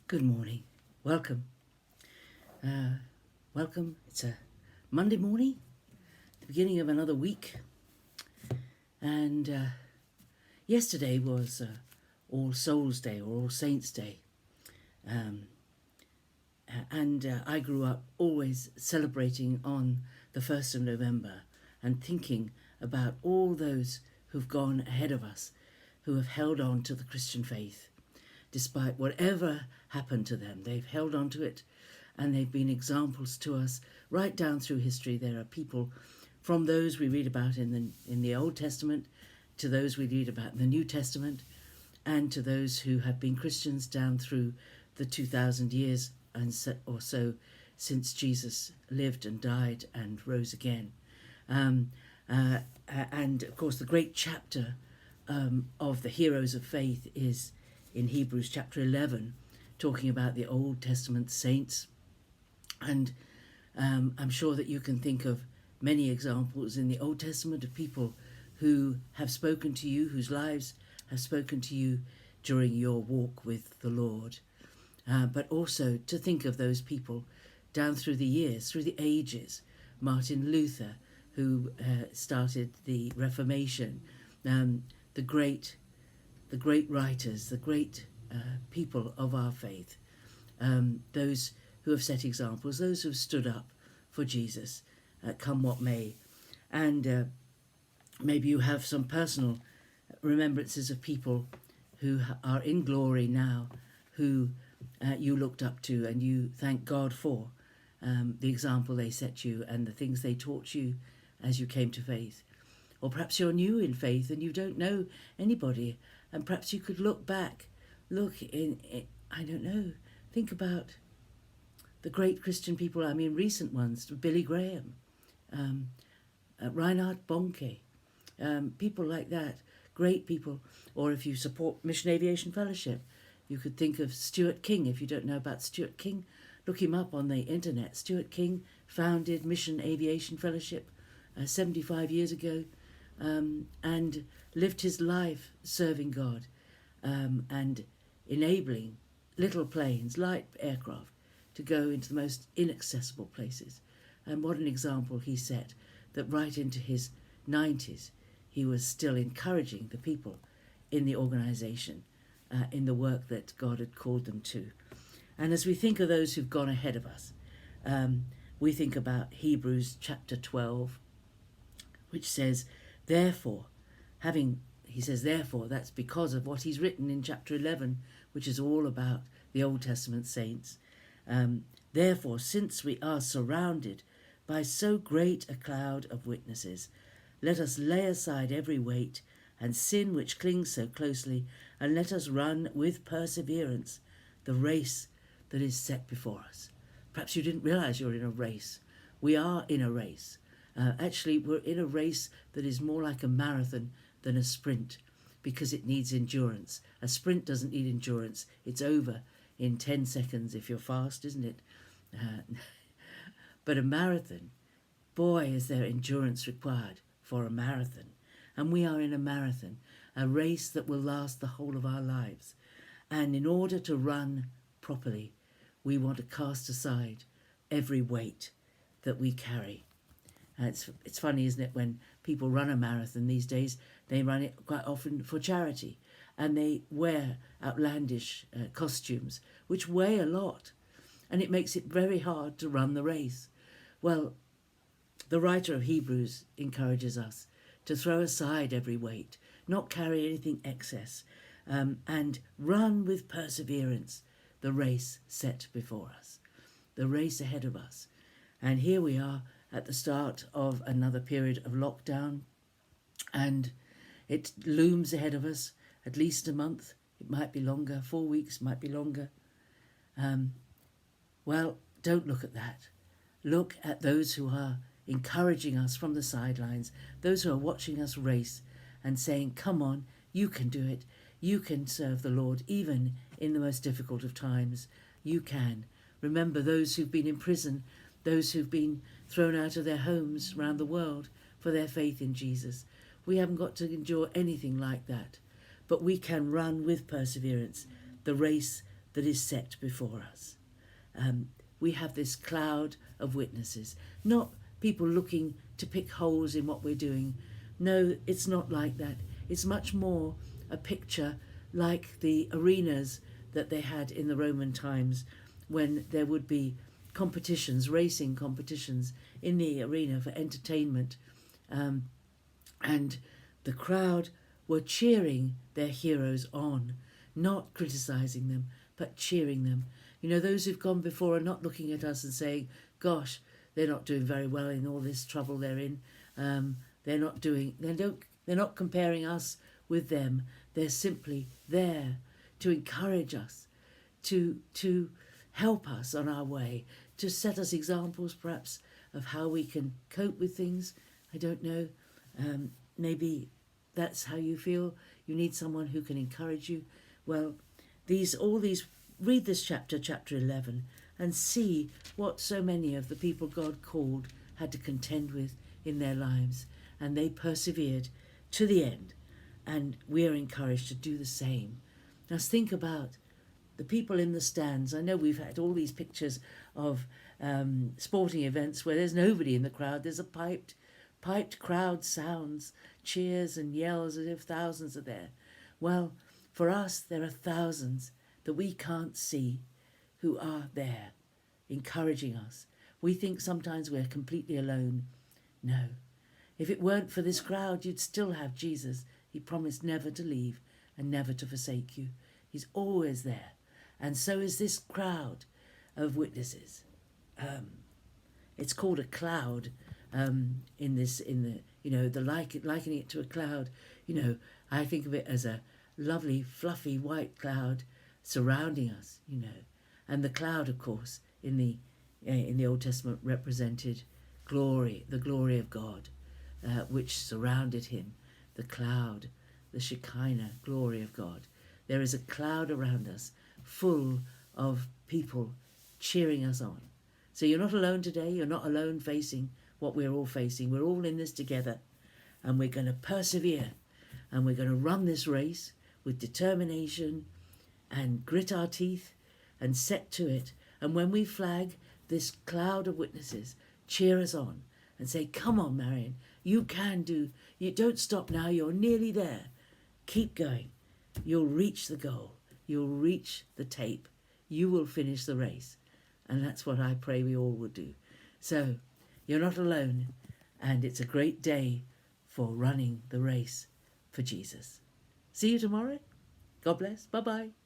Good morning. Welcome. Welcome. It's a Monday morning, the beginning of another week. And yesterday was All Souls Day or All Saints Day. And I grew up always celebrating on the 1st of November and thinking about all those who've gone ahead of us, who have held on to the Christian faith. Despite whatever happened to them, they've held on to it, and they've been examples to us right down through history. There are people from those we read about in the Old Testament to those we read about in the New Testament, and to those who have been Christians down through the 2,000 years or so since Jesus lived and died and rose again. And of course, the great chapter of the heroes of faith is in Hebrews chapter 11, talking about the Old Testament saints. And I'm sure that you can think of many examples in the Old Testament of people who have spoken to you, whose lives have spoken to you during your walk with the Lord. But also to think of those people down through the years, through the ages. Martin Luther, who started the Reformation, the great writers, the great people of our faith, those who have set examples, those who have stood up for Jesus, come what may. And maybe you have some personal remembrances of people who are in glory now, who you looked up to and you thank God for the example they set you and the things they taught you as you came to faith. Or perhaps you're new in faith and you don't know anybody, and perhaps you could look back, I don't know, think about the great Christian people, recent ones, Billy Graham, Reinhard Bonnke, people like that, great people. Or if you support Mission Aviation Fellowship, you could think of Stuart King. If you don't know about Stuart King, look him up on the internet. Stuart King founded Mission Aviation Fellowship 75 years ago, and lived his life serving God and enabling little planes, light aircraft, to go into the most inaccessible places. And what an example he set, that right into his 90s he was still encouraging the people in the organisation in the work that God had called them to. And as we think of those who've gone ahead of us, we think about Hebrews chapter 12, which says, therefore, that's because of what he's written in chapter 11, which is all about the Old Testament saints. Therefore, since we are surrounded by so great a cloud of witnesses, let us lay aside every weight and sin which clings so closely, and let us run with perseverance the race that is set before us. Perhaps you didn't realize you're in a race. We are in a race. Actually, we're in a race that is more like a marathon than a sprint, because it needs endurance. A sprint doesn't need endurance. It's over in 10 seconds if you're fast, isn't it? But a marathon, boy, is there endurance required for a marathon. And we are in a marathon, a race that will last the whole of our lives. And in order to run properly, we want to cast aside every weight that we carry. It's funny, isn't it, when people run a marathon these days, they run it quite often for charity, and they wear outlandish costumes, which weigh a lot, and it makes it very hard to run the race. Well, the writer of Hebrews encourages us to throw aside every weight, not carry anything excess, and run with perseverance the race set before us, the race ahead of us. And here we are at the start of another period of lockdown, and it looms ahead of us at least a month. It might be longer, 4 weeks, might be longer. Well, don't look at that. Look at those who are encouraging us from the sidelines, those who are watching us race and saying, come on, you can do it. You can serve the Lord even in the most difficult of times. You can. Remember those who've been in prison, those who've been thrown out of their homes around the world for their faith in Jesus. We haven't got to endure anything like that, but we can run with perseverance the race that is set before us. We have this cloud of witnesses, not people looking to pick holes in what we're doing. No, it's not like that. It's much more a picture like the arenas that they had in the Roman times, when there would be competitions, racing competitions in the arena for entertainment. And the crowd were cheering their heroes on, not criticizing them, but cheering them. You know, those who've gone before are not looking at us and saying, gosh, they're not doing very well in all this trouble they're in. They're not comparing us with them. They're simply there to encourage us, to help us on our way, to set us examples perhaps of how we can cope with things. I don't know. Maybe that's how you feel. You need someone who can encourage you. Well, read this chapter 11, and see what so many of the people God called had to contend with in their lives, and they persevered to the end, and we are encouraged to do the same. Now think about the people in the stands. I know we've had all these pictures of sporting events where there's nobody in the crowd. There's a piped crowd sounds, cheers and yells as if thousands are there. Well, for us, there are thousands that we can't see who are there encouraging us. We think sometimes we're completely alone. No. If it weren't for this crowd, you'd still have Jesus. He promised never to leave and never to forsake you. He's always there. And so is this crowd of witnesses. It's called a cloud likening it to a cloud. You know, I think of it as a lovely, fluffy white cloud surrounding us, you know. And the cloud, of course, in the Old Testament represented glory, the glory of God, which surrounded him. The cloud, the Shekinah glory of God. There is a cloud around us full of people cheering us on. So you're not alone today. You're not alone facing what we're all facing. We're all in this together, and we're going to persevere, and we're going to run this race with determination and grit our teeth and set to it. And when we flag, this cloud of witnesses cheer us on and say, come on, Marion, you can do. You don't stop now. You're nearly there. Keep going. You'll reach the goal. You'll reach the tape. You will finish the race. And that's what I pray we all will do. So you're not alone, and it's a great day for running the race for Jesus. See you tomorrow. God bless. Bye-bye.